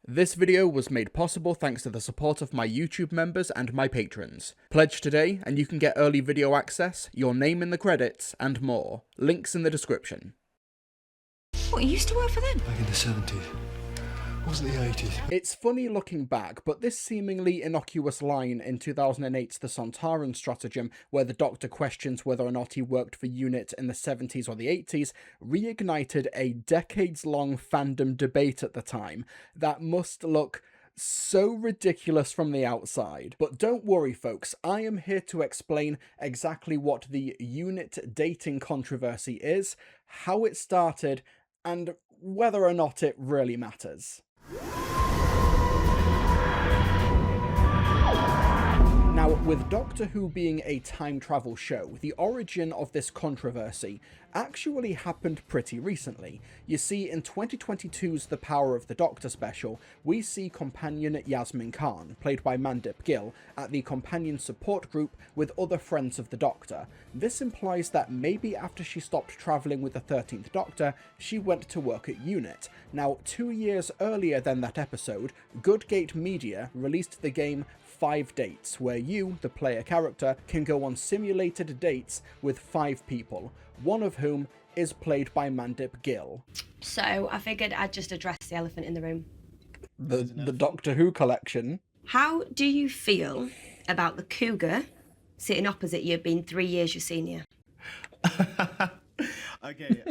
This video was made possible thanks to the support of my YouTube members and my patrons. Pledge today and you can get early video access, your name in the credits, and more. Links in the description. What, you used to work for them? Back in the 70s. Wasn't the 80s? It's funny looking back, but this seemingly innocuous line in 2008's The Sontaran Stratagem, where the Doctor questions whether or not he worked for UNIT in the 70s or the 80s, reignited a decades-long fandom debate at the time that must look so ridiculous from the outside. But don't worry folks, I am here to explain exactly what the UNIT dating controversy is, how it started, and whether or not it really matters. Now, with Doctor Who being a time travel show, the origin of this controversy actually happened pretty recently. You see, in 2022's The Power of the Doctor special, we see companion Yasmin Khan, played by Mandip Gill, at the companion support group with other friends of the Doctor. This implies that maybe after she stopped travelling with the 13th Doctor, she went to work at UNIT. Now, 2 years earlier than that episode, Goodgate Media released the game 5 Dates, where you, the player character, can go on simulated dates with 5 people, one of whom is played by Mandip Gill. So I figured I'd just address the elephant in the room. The Doctor Who collection. How do you feel about the cougar sitting opposite you being 3 years your senior? Okay,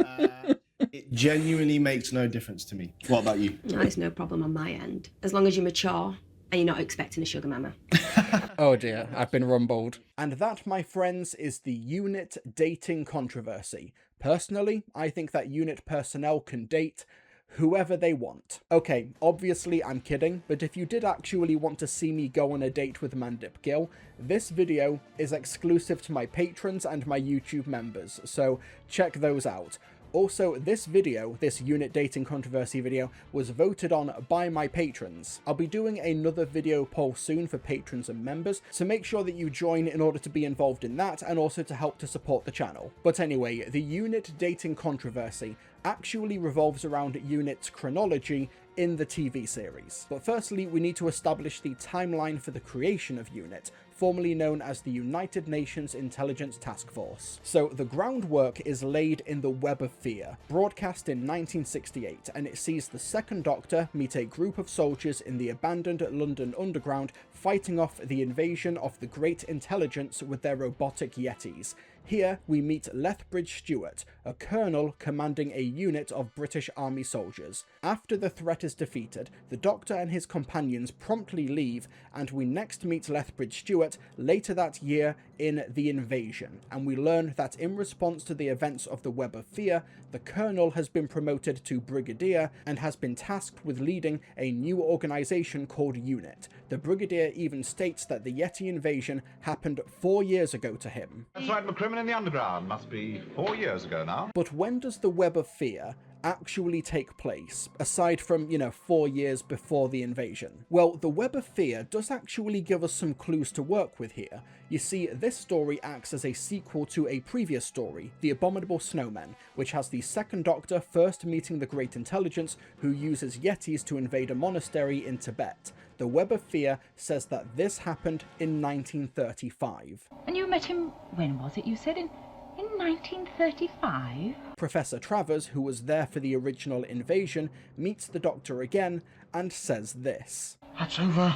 it genuinely makes no difference to me. What about you? No, it's no problem on my end. As long as you're mature and you're not expecting a sugar mama. Oh dear, I've been rumbled. And that, my friends, is the UNIT dating controversy. Personally, I think that UNIT personnel can date whoever they want. Okay, obviously I'm kidding, but if you did actually want to see me go on a date with Mandip Gill, this video is exclusive to my patrons and my YouTube members, so check those out. Also, this video, this UNIT dating controversy video, was voted on by my patrons. I'll be doing another video poll soon for patrons and members, so make sure that you join in order to be involved in that and also to help to support the channel. But anyway, the UNIT dating controversy actually revolves around UNIT's chronology in the TV series. But firstly, we need to establish the timeline for the creation of UNIT, formerly known as the United Nations Intelligence Task Force. So the groundwork is laid in the Web of Fear, broadcast in 1968, and it sees the Second Doctor meet a group of soldiers in the abandoned London Underground fighting off the invasion of the Great Intelligence with their robotic Yetis. Here we meet Lethbridge Stewart, a colonel commanding a unit of British Army soldiers. After the threat is defeated, the Doctor and his companions promptly leave, and we next meet Lethbridge Stewart later that year in The Invasion, and we learn that in response to the events of the Web of Fear, the colonel has been promoted to brigadier and has been tasked with leading a new organisation called UNIT. The brigadier even states that the Yeti invasion happened 4 years ago to him. That's right, McCrimmon in the Underground. Must be 4 years ago now. But when does the Web of Fear actually take place, aside from, 4 years before the invasion? Well, the Web of Fear does actually give us some clues to work with here. You see, this story acts as a sequel to a previous story, The Abominable Snowmen, which has the Second Doctor first meeting the Great Intelligence, who uses Yetis to invade a monastery in Tibet. The Web of Fear says that this happened in 1935. And you met him, when was it you said, in 1935? Professor Travers, who was there for the original invasion, meets the Doctor again and says this. That's over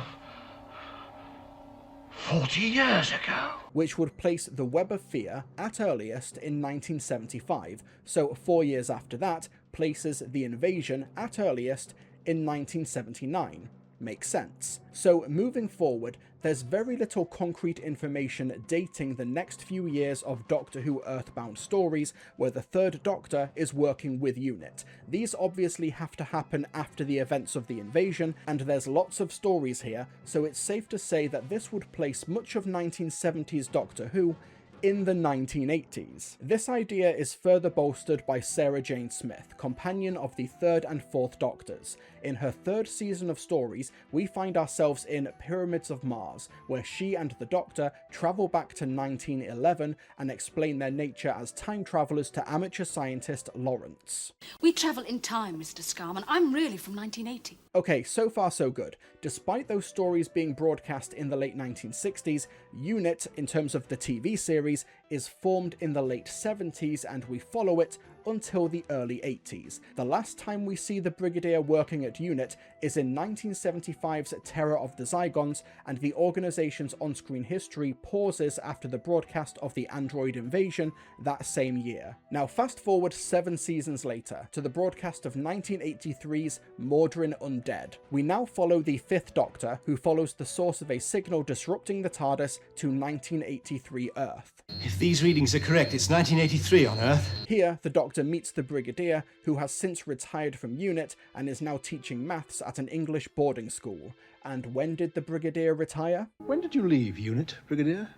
40 years ago. Which would place the Web of Fear at earliest in 1975, so 4 years after that places the invasion at earliest in 1979. Makes sense. So moving forward, there's very little concrete information dating the next few years of Doctor Who Earthbound stories where the Third Doctor is working with UNIT. These obviously have to happen after the events of the invasion, and there's lots of stories here, so it's safe to say that this would place much of 1970s Doctor Who in the 1980s. This idea is further bolstered by Sarah Jane Smith, companion of the 3rd and 4th Doctors. in her third season of stories, we find ourselves in Pyramids of Mars, where she and the Doctor travel back to 1911 and explain their nature as time travelers to amateur scientist Lawrence. We travel in time, Mr. Scarman. I'm really from 1980. Okay, so far so good. Despite those stories being broadcast in the late 1960s, UNIT, in terms of the TV series, is formed in the late 70s and we follow it until the early 80s. The last time we see the Brigadier working at UNIT is in 1975's Terror of the Zygons, and the organization's on-screen history pauses after the broadcast of the android invasion that same year. Now fast forward 7 seasons later to the broadcast of 1983's Mawdryn Undead. We now follow the 5th Doctor, who follows the source of a signal disrupting the TARDIS to 1983 Earth. If these readings are correct, it's 1983 on Earth. Here, the Doctor meets the Brigadier, who has since retired from UNIT and is now teaching maths at an English boarding school. And when did the Brigadier retire? When did you leave UNIT, Brigadier?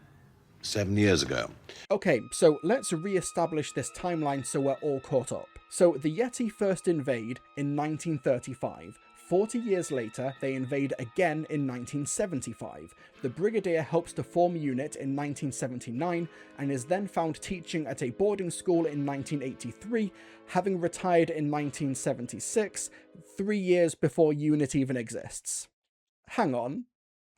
7 years ago. Okay, so let's re-establish this timeline so we're all caught up. So the Yeti first invade in 1935. 40 years later, they invade again in 1975. The Brigadier helps to form UNIT in 1979 and is then found teaching at a boarding school in 1983, having retired in 1976, 3 years before UNIT even exists. Hang on.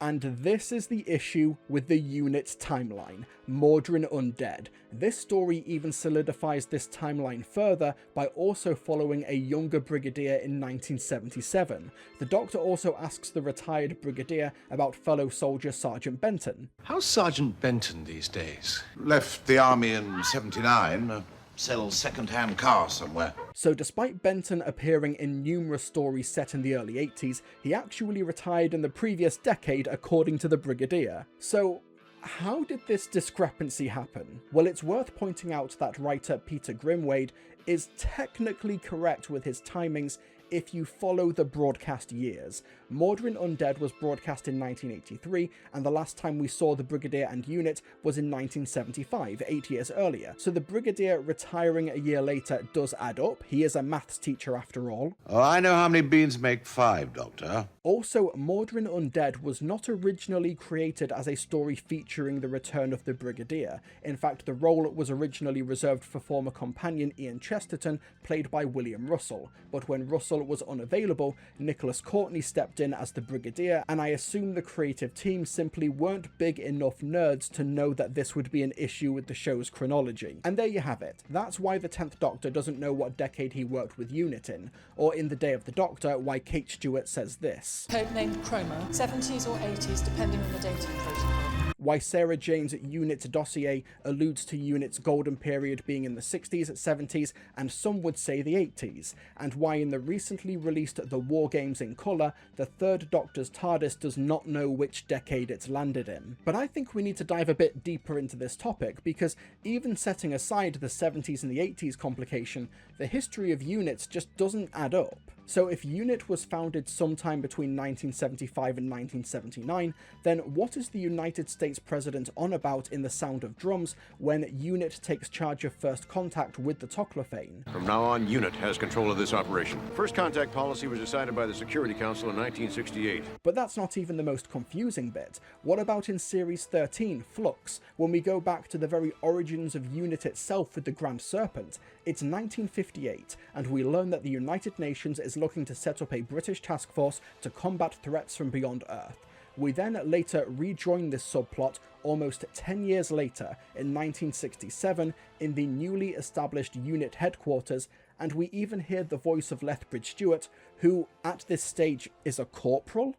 And this is the issue with the UNIT timeline, Mawdryn Undead. This story even solidifies this timeline further by also following a younger Brigadier in 1977. The Doctor also asks the retired Brigadier about fellow soldier Sergeant Benton. How's Sergeant Benton these days? Left the army in 79, sells second-hand cars somewhere. So despite Benton appearing in numerous stories set in the early 80s, he actually retired in the previous decade according to the Brigadier. So how did this discrepancy happen? Well, it's worth pointing out that writer Peter Grimwade is technically correct with his timings if you follow the broadcast years. Mawdryn Undead was broadcast in 1983, and the last time we saw the Brigadier and UNIT was in 1975, 8 years earlier. So the Brigadier retiring a year later does add up. He is a maths teacher after all. Oh, I know how many beans make 5, Doctor. Also, Mawdryn Undead was not originally created as a story featuring the return of the Brigadier. In fact, the role was originally reserved for former companion Ian Chesterton, played by William Russell. But when Russell was unavailable, Nicholas Courtney stepped in as the Brigadier, and I assume the creative team simply weren't big enough nerds to know that this would be an issue with the show's chronology. And there you have it. That's why the 10th Doctor doesn't know what decade he worked with UNIT in, or in The Day of the Doctor, why Kate Stewart says this. Codenamed Chroma, 70s or 80s depending on the dating protocol. Why Sarah Jane's UNIT dossier alludes to UNIT's golden period being in the 60s, 70s, and some would say the 80s, and why in the recently released The War Games in Colour, the 3rd Doctor's TARDIS does not know which decade it's landed in. But I think we need to dive a bit deeper into this topic, because even setting aside the 70s and the 80s complication, the history of UNIT just doesn't add up. So if UNIT was founded sometime between 1975 and 1979, then what is the United States President on about in The Sound of Drums when UNIT takes charge of first contact with the Toclophane? From now on, UNIT has control of this operation. First contact policy was decided by the Security Council in 1968. But that's not even the most confusing bit. What about in Series 13, Flux, when we go back to the very origins of UNIT itself with the Grand Serpent? It's 1958, and we learn that the United Nations is looking to set up a British task force to combat threats from beyond Earth. We then later rejoin this subplot almost 10 years later, in 1967, in the newly established UNIT headquarters, and we even hear the voice of Lethbridge Stewart, who, at this stage, is a corporal?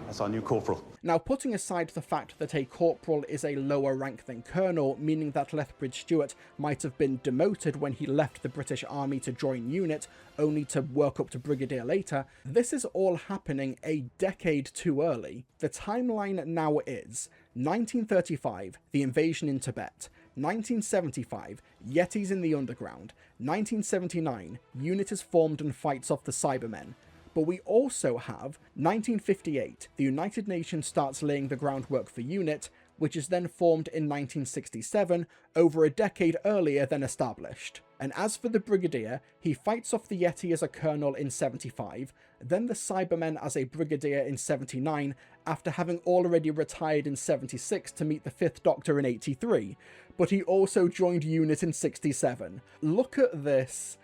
That's our new corporal. Now, putting aside the fact that a corporal is a lower rank than colonel, meaning that Lethbridge Stewart might have been demoted when he left the British Army to join UNIT, only to work up to Brigadier later, this is all happening a decade too early. The timeline now is 1935, the invasion in Tibet. 1975, Yetis in the underground. 1979, UNIT is formed and fights off the Cybermen. But we also have 1958, the United Nations starts laying the groundwork for UNIT, which is then formed in 1967, over a decade earlier than established. And as for the Brigadier, he fights off the Yeti as a colonel in 75, then the Cybermen as a brigadier in 79, after having already retired in 76 to meet the 5th Doctor in 83, but he also joined UNIT in 67. Look at this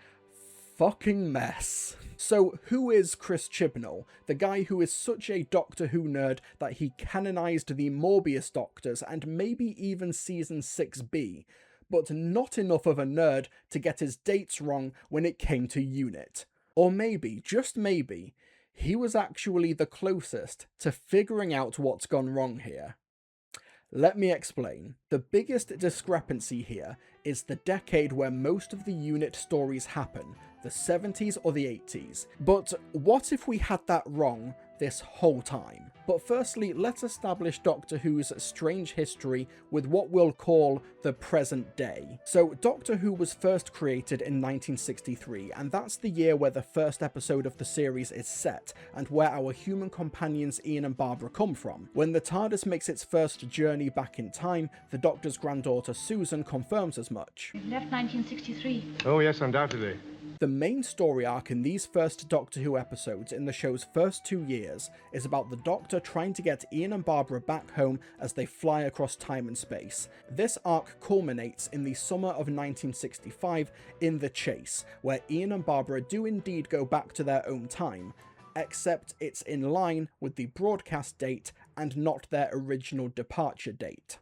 fucking mess. So who is Chris Chibnall, the guy who is such a Doctor Who nerd that he canonized the Morbius Doctors and maybe even Season 6B, but not enough of a nerd to get his dates wrong when it came to UNIT? Or maybe, just maybe, he was actually the closest to figuring out what's gone wrong here. Let me explain. The biggest discrepancy here is the decade where most of the UNIT stories happen, the 70s or the 80s. But what if we had that wrong this whole time? But firstly, let's establish Doctor Who's strange history with what we'll call the present day. So Doctor Who was first created in 1963, and that's the year where the first episode of the series is set, and where our human companions Ian and Barbara come from. When the TARDIS makes its first journey back in time, the Doctor's granddaughter Susan confirms as much. We've left 1963. Oh, yes, undoubtedly. The main story arc in these first Doctor Who episodes in the show's first 2 years is about the Doctor trying to get Ian and Barbara back home as they fly across time and space. This arc culminates in the summer of 1965 in The Chase, where Ian and Barbara do indeed go back to their own time, except it's in line with the broadcast date and not their original departure date.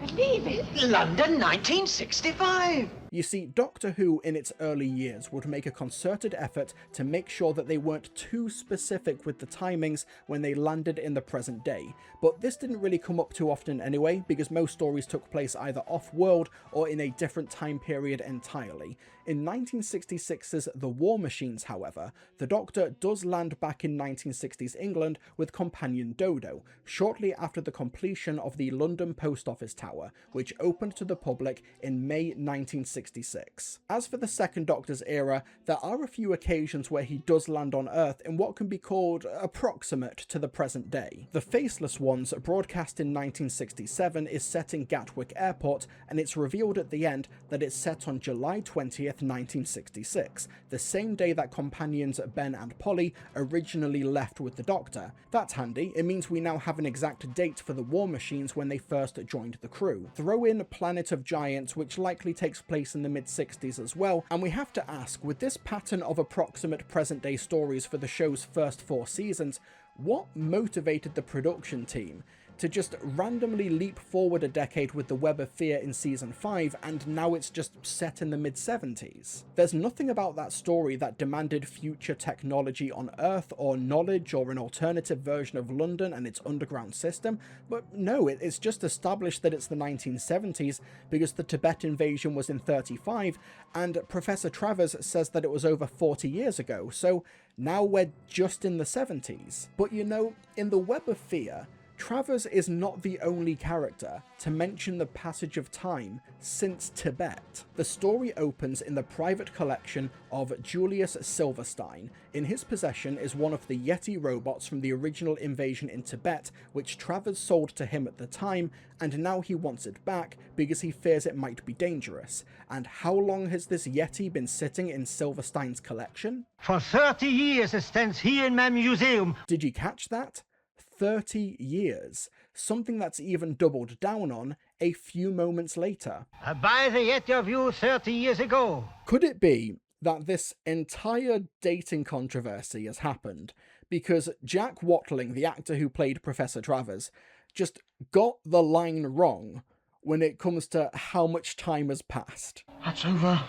Believe it! London 1965! You see, Doctor Who in its early years would make a concerted effort to make sure that they weren't too specific with the timings when they landed in the present day, but this didn't really come up too often anyway, because most stories took place either off-world or in a different time period entirely. In 1966's The War Machines, however, the Doctor does land back in 1960s England with companion Dodo, shortly after the completion of the London Post Office Tower, which opened to the public in May 1966. As for the second Doctor's era, there are a few occasions where he does land on Earth in what can be called approximate to the present day. The Faceless Ones, broadcast in 1967, is set in Gatwick Airport, and it's revealed at the end that it's set on July 20th, 1966, the same day that companions Ben and Polly originally left with the Doctor. That's handy, it means we now have an exact date for the War Machines when they first joined the crew. Throw in Planet of Giants, which likely takes place in the mid-60s as well, and we have to ask, with this pattern of approximate present-day stories for the show's first 4 seasons, what motivated the production team to just randomly leap forward a decade with the Web of Fear in Season 5, and now it's just set in the mid-70s? There's nothing about that story that demanded future technology on Earth, or knowledge, or an alternative version of London and its underground system, but no, it's just established that it's the 1970s because the Tibet invasion was in 35, and Professor Travers says that it was over 40 years ago, so now we're just in the 70s. But you know, in the Web of Fear, Travers is not the only character to mention the passage of time since Tibet. The story opens in the private collection of Julius Silverstein. In his possession is one of the Yeti robots from the original invasion in Tibet, which Travers sold to him at the time, and now he wants it back because he fears it might be dangerous. And how long has this Yeti been sitting in Silverstein's collection? For 30 years it stands here in my museum. Did you catch that? 30 years. Something that's even doubled down on a few moments later. I buy the Yeti of you 30 years ago. Could it be that this entire dating controversy has happened because Jack Watling, the actor who played Professor Travers, just got the line wrong when it comes to how much time has passed? That's over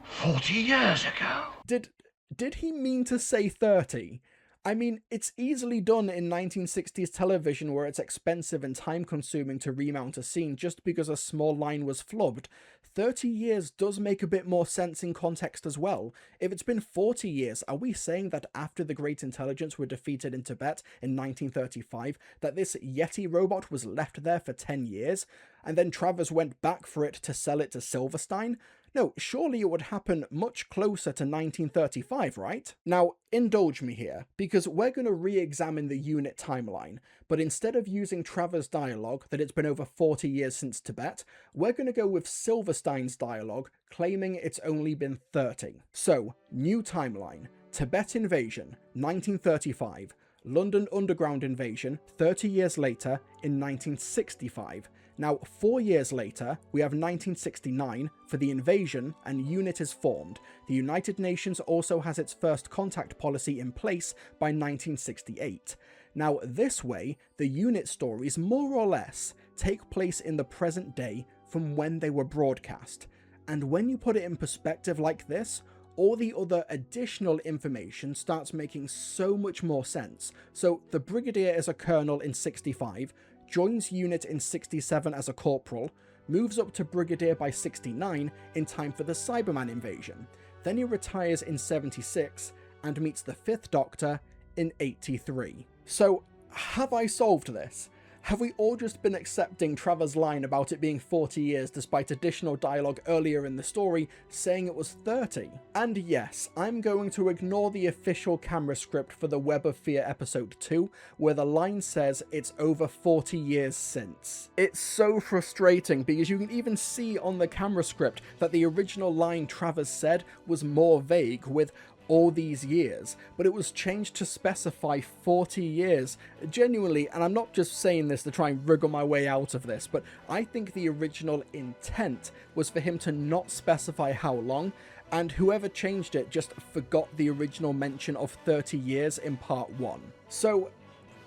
40 years ago. Did he mean to say 30? I mean, it's easily done in 1960s television where it's expensive and time-consuming to remount a scene just because a small line was flubbed. 30 years does make a bit more sense in context as well. If it's been 40 years, are we saying that after the Great Intelligence were defeated in Tibet in 1935, that this Yeti robot was left there for 10 years, and then Travers went back for it to sell it to Silverstein? No, surely it would happen much closer to 1935, right? Now, indulge me here, because we're going to re-examine the unit timeline, but instead of using Travers' dialogue that it's been over 40 years since Tibet, we're going to go with Silverstein's dialogue, claiming it's only been 30. So, new timeline, Tibet invasion, 1935, London Underground invasion 30 years later in 1965. Now, 4 years later, we have 1969 for the invasion and UNIT is formed. The United Nations also has its first contact policy in place by 1968. Now, this way, the UNIT stories more or less take place in the present day from when they were broadcast. And when you put it in perspective like this, all the other additional information starts making so much more sense. So the Brigadier is a colonel in 65, joins UNIT in 67 as a corporal, moves up to Brigadier by 69 in time for the Cyberman invasion. Then he retires in 76 and meets the 5th Doctor in 83. So have I solved this? Have we all just been accepting Travers' line about it being 40 years despite additional dialogue earlier in the story saying it was 30? And yes, I'm going to ignore the official camera script for the Web of Fear episode 2, where the line says it's over 40 years since. It's so frustrating because you can even see on the camera script that the original line Travers said was more vague with all these years, but it was changed to specify 40 years. Genuinely, and I'm not just saying this to try and wriggle my way out of this, but I think the original intent was for him to not specify how long, and whoever changed it just forgot the original mention of 30 years in part 1. So,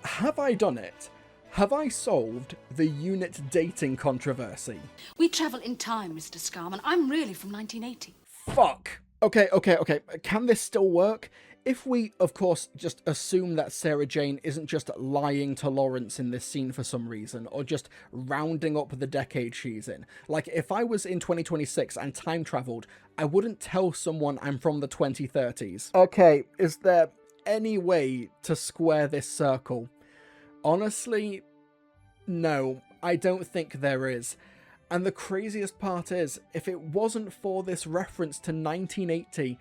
have I done it? Have I solved the UNIT dating controversy? We travel in time, Mr. Scarman. I'm really from 1980. Fuck! Okay, can this still work? If we, of course, just assume that Sarah Jane isn't just lying to Lawrence in this scene for some reason, or just rounding up the decade she's in. Like, if I was in 2026 and time travelled, I wouldn't tell someone I'm from the 2030s. Okay, is there any way to square this circle? Honestly, no, I don't think there is. And the craziest part is, if it wasn't for this reference to 1980,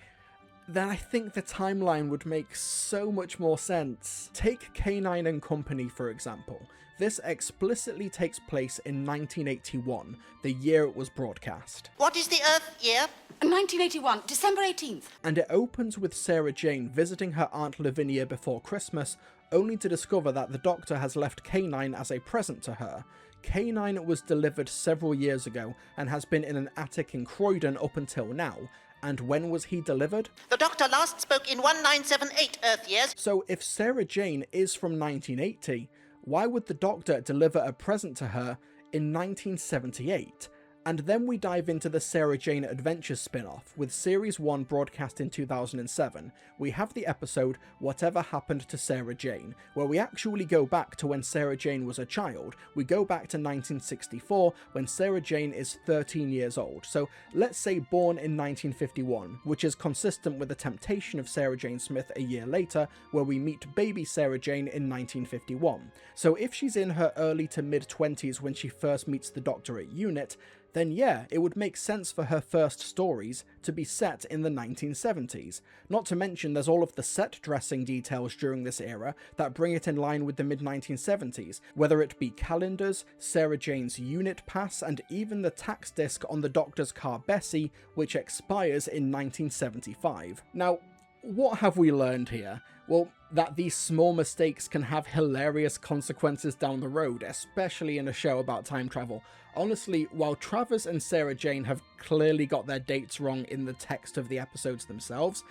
then I think the timeline would make so much more sense. Take K9 and Company, for example. This explicitly takes place in 1981, the year it was broadcast. What is the Earth year? 1981, December 18th. And it opens with Sarah Jane visiting her Aunt Lavinia before Christmas, only to discover that the Doctor has left K9 as a present to her. K9 was delivered several years ago and has been in an attic in Croydon up until now. And when was he delivered? The Doctor last spoke in 1978 Earth years. So if Sarah Jane is from 1980, why would the Doctor deliver a present to her in 1978? And then we dive into the Sarah Jane Adventures spin-off, with Series 1 broadcast in 2007. We have the episode Whatever Happened to Sarah Jane, where we actually go back to when Sarah Jane was a child. We go back to 1964, when Sarah Jane is 13 years old. So let's say born in 1951, which is consistent with the temptation of Sarah Jane Smith a year later, where we meet baby Sarah Jane in 1951. So if she's in her early to mid-20s when she first meets the Doctor at UNIT, then yeah, it would make sense for her first stories to be set in the 1970s. Not to mention there's all of the set dressing details during this era that bring it in line with the mid-1970s, whether it be calendars, Sarah Jane's unit pass, and even the tax disc on the Doctor's car Bessie, which expires in 1975. Now, what have we learned here? Well, that these small mistakes can have hilarious consequences down the road, especially in a show about time travel. Honestly, while Travers and Sarah Jane have clearly got their dates wrong in the text of the episodes themselves,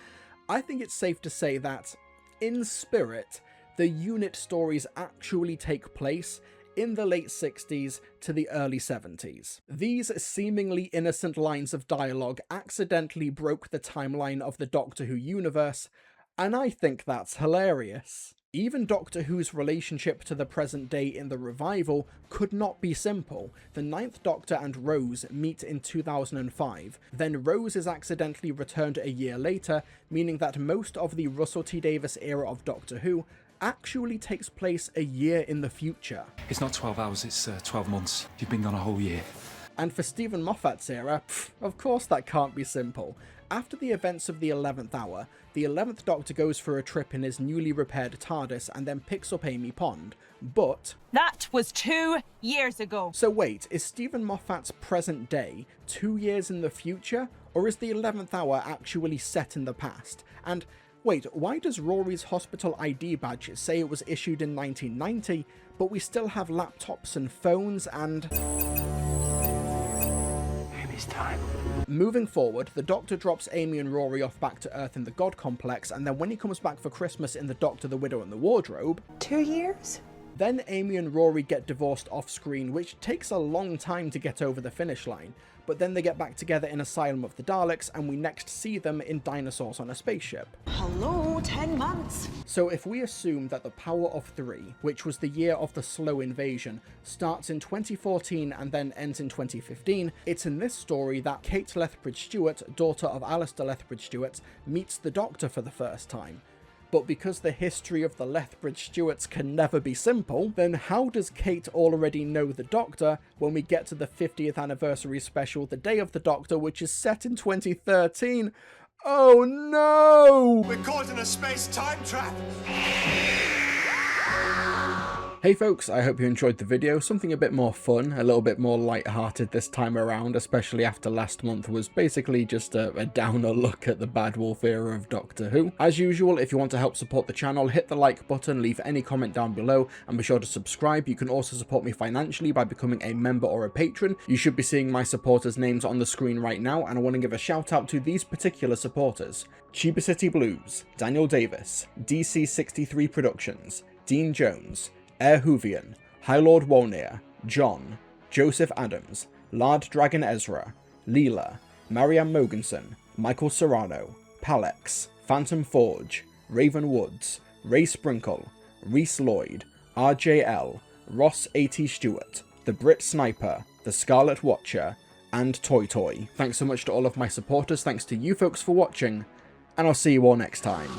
I think it's safe to say that, in spirit, the UNIT stories actually take place in the late 60s to the early 70s. These seemingly innocent lines of dialogue accidentally broke the timeline of the Doctor Who universe, and I think that's hilarious. Even Doctor Who's relationship to the present day in the revival could not be simple. The 9th Doctor and Rose meet in 2005, then Rose is accidentally returned a year later, meaning that most of the Russell T Davies era of Doctor Who actually takes place a year in the future. It's not 12 hours, it's 12 months. You've been gone a whole year. And for Stephen Moffat's era, of course that can't be simple. After the events of the 11th hour, the 11th Doctor goes for a trip in his newly repaired TARDIS and then picks up Amy Pond. But That was 2 years ago. so wait, is Stephen Moffat's present day 2 years in the future? Or is the 11th hour actually set in the past? And wait, why does Rory's hospital ID badge say it was issued in 1990, but we still have laptops and phones and... Amy's time. Moving forward, the Doctor drops Amy and Rory off back to Earth in the God Complex, and then when he comes back for Christmas in The Doctor, the Widow and the Wardrobe... 2 years? Then Amy and Rory get divorced off-screen, which takes a long time to get over the finish line, but then they get back together in Asylum of the Daleks, and we next see them in Dinosaurs on a Spaceship. Hello, 10 months. So if we assume that the Power of Three, which was the year of the slow invasion, starts in 2014 and then ends in 2015, it's in this story that Kate Lethbridge-Stewart, daughter of Alistair Lethbridge-Stewart, meets the Doctor for the first time. But because the history of the Lethbridge-Stewarts can never be simple, then how does Kate already know the Doctor when we get to the 50th anniversary special, The Day of the Doctor, which is set in 2013? Oh no! We're caught in a space-time trap! Hey folks, I hope you enjoyed the video. Something a bit more fun, a little bit more light-hearted this time around, especially after last month was basically just a downer look at the Bad Wolf era of Doctor Who. As usual, if you want to help support the channel, hit the like button, leave any comment down below, and be sure to subscribe. You can also support me financially by becoming a member or a patron. You should be seeing my supporters' names on the screen right now, and I want to give a shout out to these particular supporters: Chiba City Blues, Daniel Davis, DC63 Productions, Dean Jones, Air Hoovian, High Lord Wolnir, John, Joseph Adams, Lard Dragon Ezra, Leela, Marianne Mogensen, Michael Serrano, Palex, Phantom Forge, Raven Woods, Ray Sprinkle, Reese Lloyd, RJL, Ross A.T. Stewart, The Brit Sniper, The Scarlet Watcher, and Toy Toy. Thanks so much to all of my supporters, thanks to you folks for watching, and I'll see you all next time.